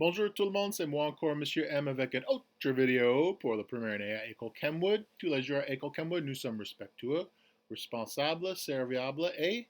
Bonjour tout le monde, c'est moi encore Monsieur M avec une autre vidéo pour la première année à Ecole Kenwood. Tous les jours à Ecole Kenwood, nous sommes respectueux, responsables, serviables et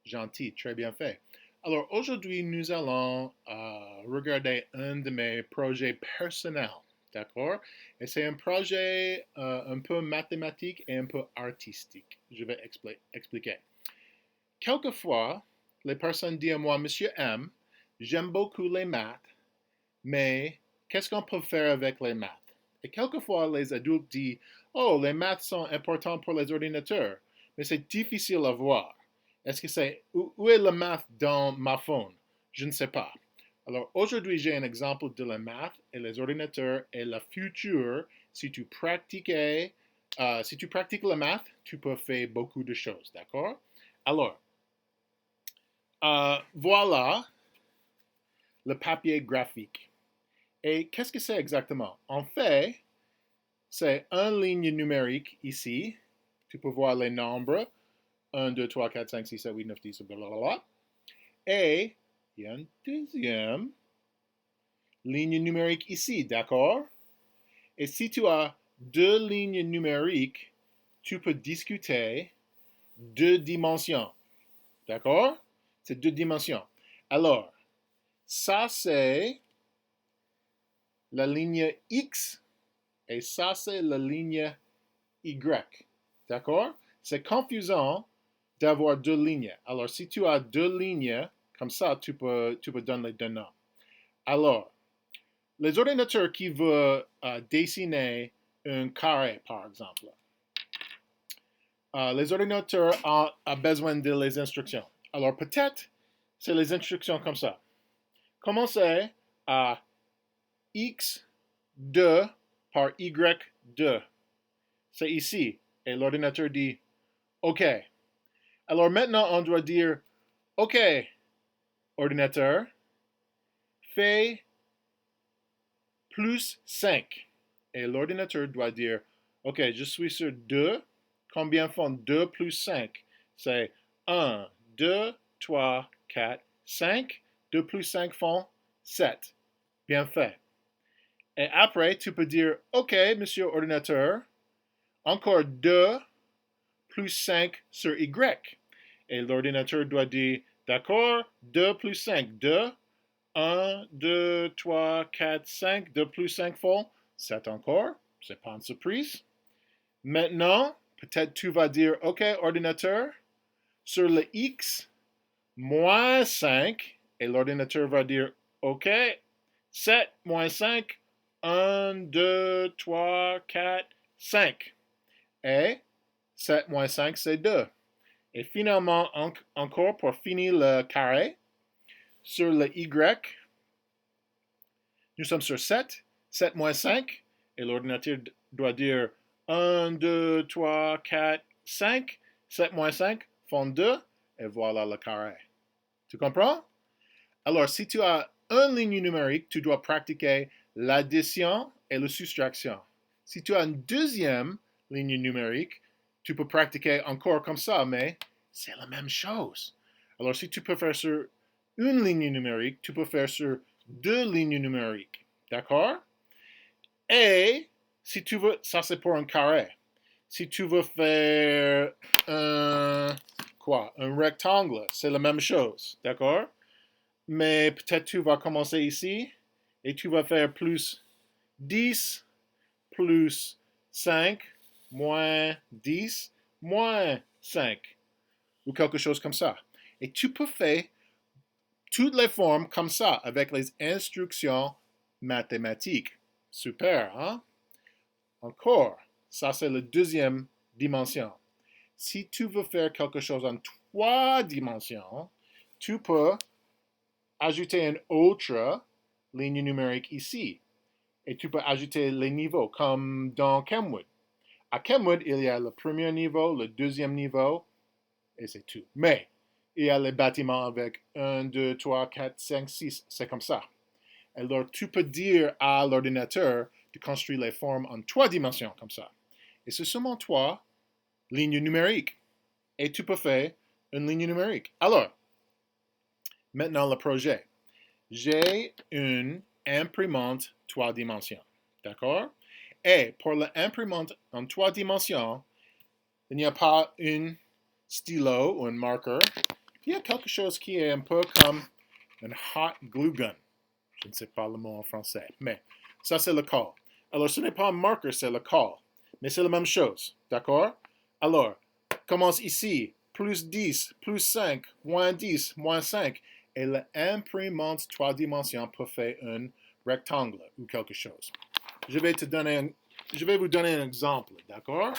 gentils. Très bien fait. Alors aujourd'hui, nous allons regarder un de mes projets personnels. D'accord? Et c'est un projet un peu mathématique et un peu artistique. Je vais expliquer. Quelquefois, les personnes disent à moi, Monsieur M, j'aime beaucoup les maths, mais qu'est-ce qu'on peut faire avec les maths? Et quelquefois, les adultes disent, oh, les maths sont importants pour les ordinateurs, mais c'est difficile à voir. Est-ce que c'est, où est le math dans ma phone? Je ne sais pas. Alors aujourd'hui, j'ai un exemple de la math et les ordinateurs et le futur. Si tu pratiques le math, tu peux faire beaucoup de choses, d'accord? Alors, voilà le papier graphique. Et qu'est-ce que c'est exactement? En fait, c'est une ligne numérique ici. Tu peux voir les nombres. 1, 2, 3, 4, 5, 6, 7, 8, 9, 10, blablabla. Et il y a une deuxième ligne numérique ici, d'accord? Et si tu as deux lignes numériques, tu peux discuter deux dimensions. D'accord? C'est deux dimensions. Alors, ça c'est la ligne X et ça c'est la ligne Y. D'accord? C'est confusant d'avoir deux lignes. Alors, si tu as deux lignes, comme ça, tu peux donner les deux noms. Alors, les ordinateurs qui veulent dessiner un carré, par exemple, les ordinateurs ont besoin de les instructions. Alors, peut-être, c'est les instructions comme ça. Commencez à x2 par y2. C'est ici. Et l'ordinateur dit OK. Alors maintenant, on doit dire OK, ordinateur, fais plus 5. Et l'ordinateur doit dire OK, je suis sur 2. Combien font 2 plus 5? C'est 1, 2, 3, 4, 5. 2 plus 5 font 7. Bien fait. Et après, tu peux dire OK, monsieur ordinateur, encore 2 plus 5 sur Y. Et l'ordinateur doit dire, d'accord, 2 plus 5, 2, 1, 2, 3, 4, 5, 2 plus 5 font 7 encore, c'est pas une surprise. Maintenant, peut-être tu vas dire, OK, ordinateur, sur le X, moins 5, et l'ordinateur va dire, OK, 7 moins 5, 1, 2, 3, 4, 5. Et 7 moins 5, c'est 2. Et finalement, encore pour finir le carré, sur le Y, nous sommes sur 7. 7 moins 5. Et l'ordinateur doit dire 1, 2, 3, 4, 5. 7 moins 5 font 2. Et voilà le carré. Tu comprends? Alors, si tu as une ligne numérique, tu dois pratiquer l'addition et la soustraction. Si tu as une deuxième ligne numérique, tu peux pratiquer encore comme ça, mais c'est la même chose. Alors, si tu peux faire sur une ligne numérique, tu peux faire sur deux lignes numériques. D'accord? Et si tu veux, ça c'est pour un carré. Si tu veux faire un rectangle, c'est la même chose. D'accord? Mais peut-être tu vas commencer ici et tu vas faire plus 10 plus 5 moins 10 moins 5 ou quelque chose comme ça. Et tu peux faire toutes les formes comme ça avec les instructions mathématiques. Super, hein? Encore, ça c'est la deuxième dimension. Si tu veux faire quelque chose en trois dimensions, tu peux ajouter une autre ligne numérique ici. Et tu peux ajouter les niveaux, comme dans Kenwood. À Kenwood, il y a le premier niveau, le deuxième niveau, et c'est tout. Mais il y a les bâtiments avec 1, 2, 3, 4, 5, 6. C'est comme ça. Alors, tu peux dire à l'ordinateur de construire les formes en trois dimensions, comme ça. Et c'est seulement trois lignes numériques. Et tu peux faire une ligne numérique. Alors, maintenant le projet. J'ai une imprimante 3 dimensions. D'accord? Et pour l'imprimante en 3 dimensions, il n'y a pas un stylo ou un marqueur. Il y a quelque chose qui est un peu comme un hot glue gun. Je ne sais pas le mot en français, mais ça c'est le call. Alors ce n'est pas un marqueur, c'est le call. Mais c'est la même chose. D'accord? Alors, commence ici. Plus 10, plus 5, moins 10, moins 5. Et l'imprimante 3 dimensions peut faire un rectangle ou quelque chose. Je vais vous donner un exemple, d'accord?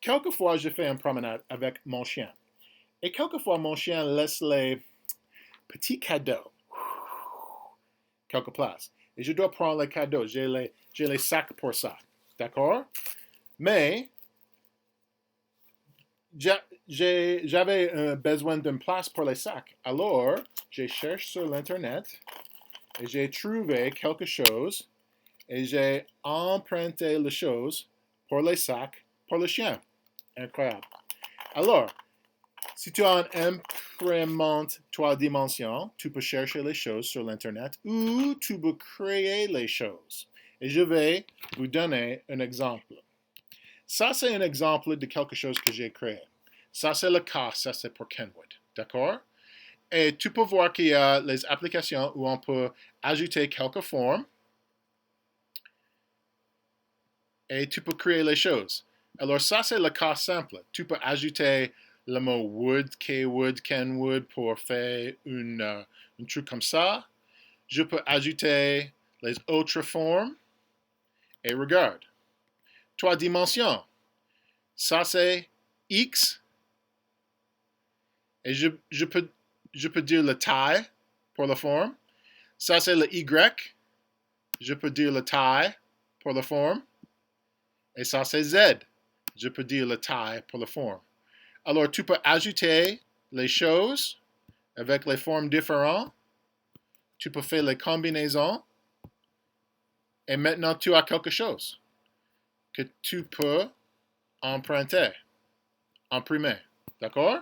Quelquefois, je fais une promenade avec mon chien. Et quelquefois, mon chien laisse les petits cadeaux quelque place. Et je dois prendre les cadeaux. J'ai les sacs pour ça. D'accord? Mais j'avais besoin d'une place pour les sacs. Alors, j'ai cherché sur l'Internet et j'ai trouvé quelque chose et j'ai emprunté les choses pour les sacs pour le chien. Incroyable. Alors, si tu as une imprimante 3 dimensions, tu peux chercher les choses sur l'Internet ou tu peux créer les choses. Et je vais vous donner un exemple. Ça, c'est un exemple de quelque chose que j'ai créé. Ça, c'est le cas, ça, c'est pour Kenwood. D'accord? Et tu peux voir qu'il y a les applications où on peut ajouter quelques formes et tu peux créer les choses. Alors, ça, c'est le cas simple. Tu peux ajouter le mot wood, K-wood, Kenwood pour faire un truc comme ça. Je peux ajouter les autres formes. Et regarde. 3 dimensions. Ça, c'est X. Et je peux dire la taille pour la forme. Ça, c'est le Y. Je peux dire la taille pour la forme. Et ça, c'est Z. Je peux dire la taille pour la forme. Alors, tu peux ajouter les choses avec les formes différentes. Tu peux faire les combinaisons. Et maintenant, tu as quelque chose que tu peux emprunter, imprimer. D'accord?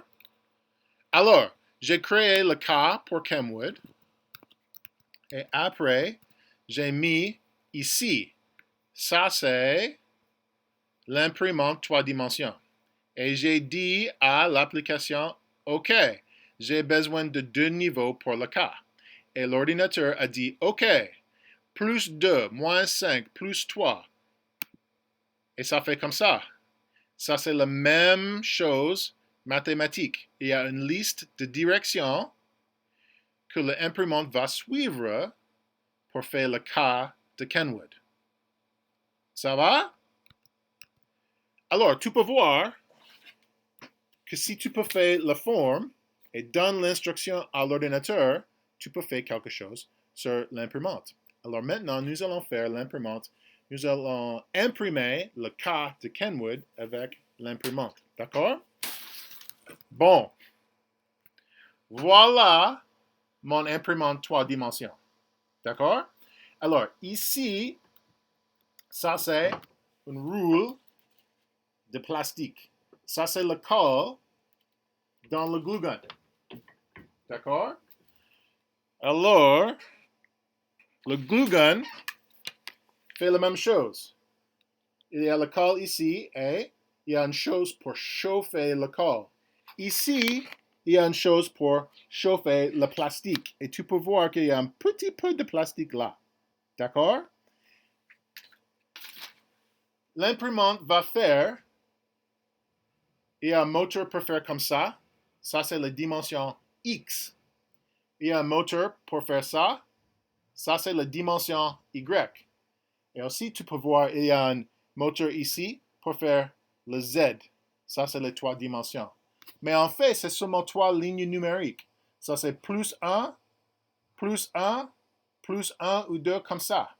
Alors, j'ai créé le cas pour Kenwood. Et après, j'ai mis ici. Ça, c'est l'imprimante 3 dimensions. Et j'ai dit à l'application, OK, j'ai besoin de 2 niveaux pour le cas. Et l'ordinateur a dit, OK, plus 2, moins 5, plus 3. Et ça fait comme ça. Ça, c'est la même chose mathématique. Il y a une liste de directions que l'imprimante va suivre pour faire le cas de Kenwood. Ça va? Alors, tu peux voir que si tu peux faire la forme et donne l'instruction à l'ordinateur, tu peux faire quelque chose sur l'imprimante. Alors maintenant, nous allons faire l'imprimante. Nous allons imprimer le cas de Kenwood avec l'imprimante. D'accord? Bon. Voilà mon imprimante 3 dimensions. D'accord? Alors, ici, ça c'est une roule de plastique. Ça c'est le colle dans le glue gun. D'accord? Alors, le glue gun fait la même chose. Il y a le colle ici et il y a une chose pour chauffer le colle. Ici, il y a une chose pour chauffer le plastique. Et tu peux voir qu'il y a un petit peu de plastique là. D'accord? L'imprimante va faire, il y a un moteur pour faire comme ça. Ça, c'est la dimension X. Il y a un moteur pour faire ça. Ça, c'est la dimension Y. Et aussi, tu peux voir, il y a un moteur ici pour faire le Z. Ça, c'est les 3 dimensions. Mais en fait, c'est seulement 3 lignes numériques. Ça, c'est plus 1, plus 1, plus 1 ou 2 comme ça.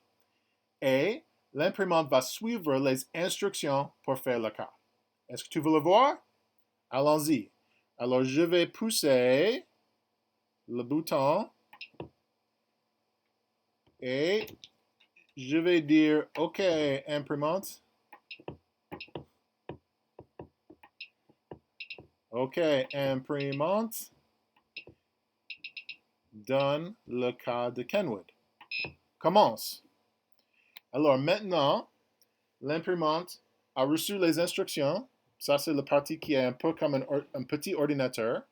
Et l'imprimante va suivre les instructions pour faire le cas. Est-ce que tu veux le voir? Allons-y. Alors, je vais pousser le bouton et je vais dire OK, imprimante. OK, imprimante. Donne le cas de Kenwood. commence. Alors maintenant, l'imprimante a reçu les instructions. Ça, c'est la partie qui est un peu comme un petit ordinateur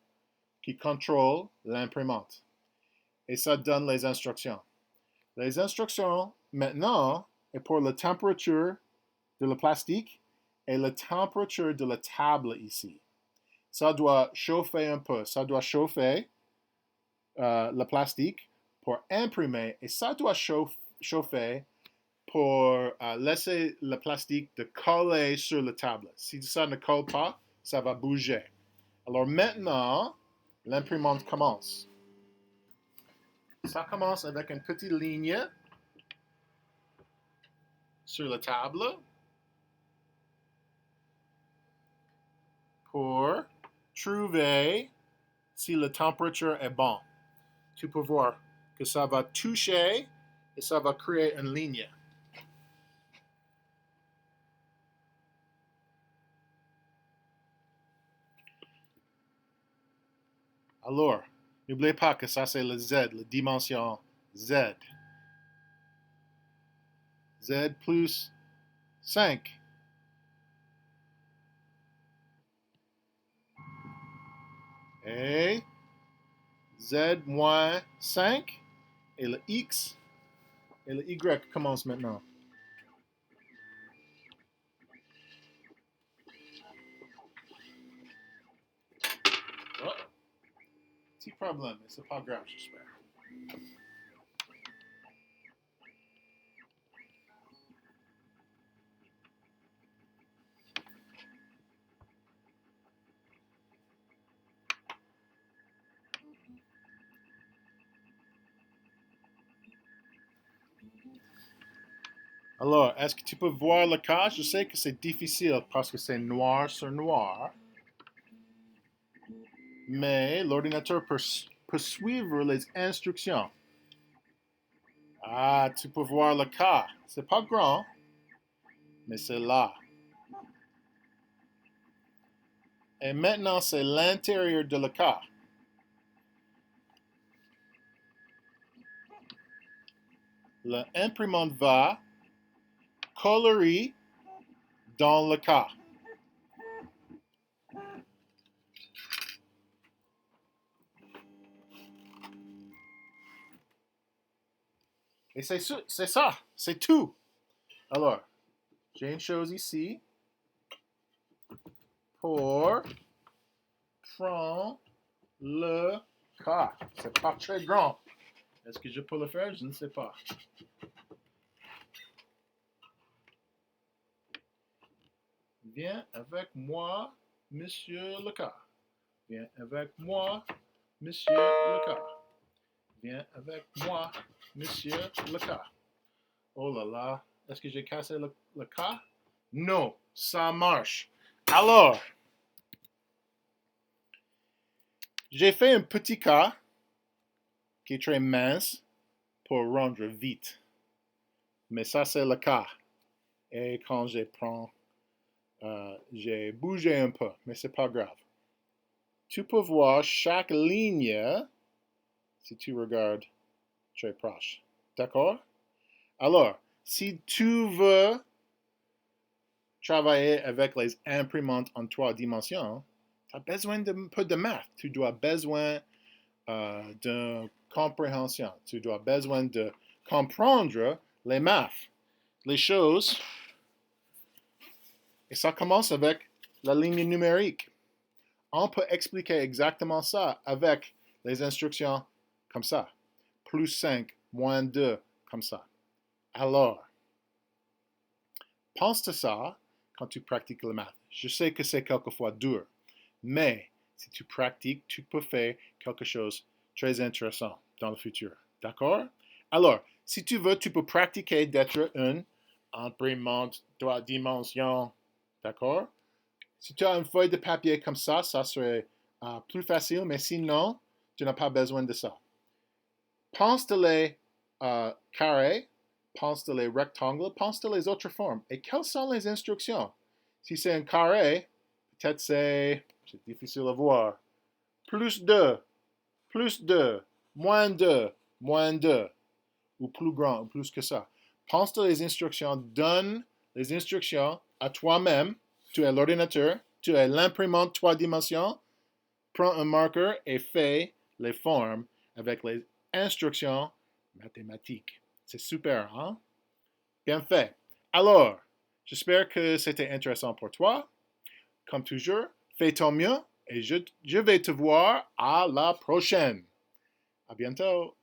qui contrôle l'imprimante. Et ça donne les instructions. Les instructions, maintenant, est pour la température de le plastique et la température de la table ici. Ça doit chauffer un peu. Ça doit chauffer le plastique pour imprimer et ça doit chauffer pour laisser le plastique de coller sur la table. Si ça ne colle pas, ça va bouger. Alors maintenant, l'imprimante commence. Ça commence avec une petite ligne sur la table pour trouver si la température est bonne. Tu peux voir que ça va toucher et ça va créer une ligne. Alors, n'oubliez pas que ça c'est le Z, la dimension Z. Z plus 5. Et Z moins 5. Et le X et le Y commencent maintenant. Oh, petit problème, mais c'est pas grave, j'espère. Alors, est-ce que tu peux voir le cas? Je sais que c'est difficile parce que c'est noir sur noir. Mais l'ordinateur peut suivre les instructions. Ah, tu peux voir le cas. C'est pas grand, mais c'est là. Et maintenant, c'est l'intérieur de le cas. L'imprimante va colorer dans le cas. Et c'est ça, c'est tout. Alors, j'ai une chose ici pour prendre le cas. C'est pas très grand. Est-ce que je peux le faire? Je ne sais pas. Viens avec moi, monsieur le cas. Viens avec moi, monsieur le cas. Viens avec moi, monsieur le cas. Oh là là, est-ce que j'ai cassé le cas? Non, ça marche. Alors, j'ai fait un petit cas qui est très mince pour rendre vite. Mais ça, c'est le cas. Et quand je prends, j'ai bougé un peu, mais c'est pas grave. Tu peux voir chaque ligne si tu regardes très proche. D'accord? Alors, si tu veux travailler avec les imprimantes en 3 dimensions, tu as besoin d'un peu de maths. Tu dois besoin de compréhension. Tu dois besoin de comprendre les maths, les choses. Et ça commence avec la ligne numérique. On peut expliquer exactement ça avec les instructions comme ça. Plus 5, moins 2, comme ça. Alors, pense à ça quand tu pratiques le maths. Je sais que c'est quelquefois dur, mais si tu pratiques, tu peux faire quelque chose de très intéressant dans le futur. D'accord? Alors, si tu veux, tu peux pratiquer d'être une imprimante 3 dimensions. D'accord? Si tu as une feuille de papier comme ça serait plus facile, mais sinon, tu n'as pas besoin de ça. Pense de les carrés, pense de les rectangles, pense de les autres formes. Et quelles sont les instructions? Si c'est un carré, peut-être c'est difficile à voir. Plus 2, moins 2, moins 2. ou plus grand, ou plus que ça. Pense sur les instructions, donne les instructions à toi-même. Tu es l'ordinateur, tu es l'imprimante 3 dimensions. Prends un marqueur et fais les formes avec les instructions mathématiques. C'est super, hein? Bien fait. Alors, j'espère que c'était intéressant pour toi. Comme toujours, fais ton mieux et je vais te voir à la prochaine. À bientôt.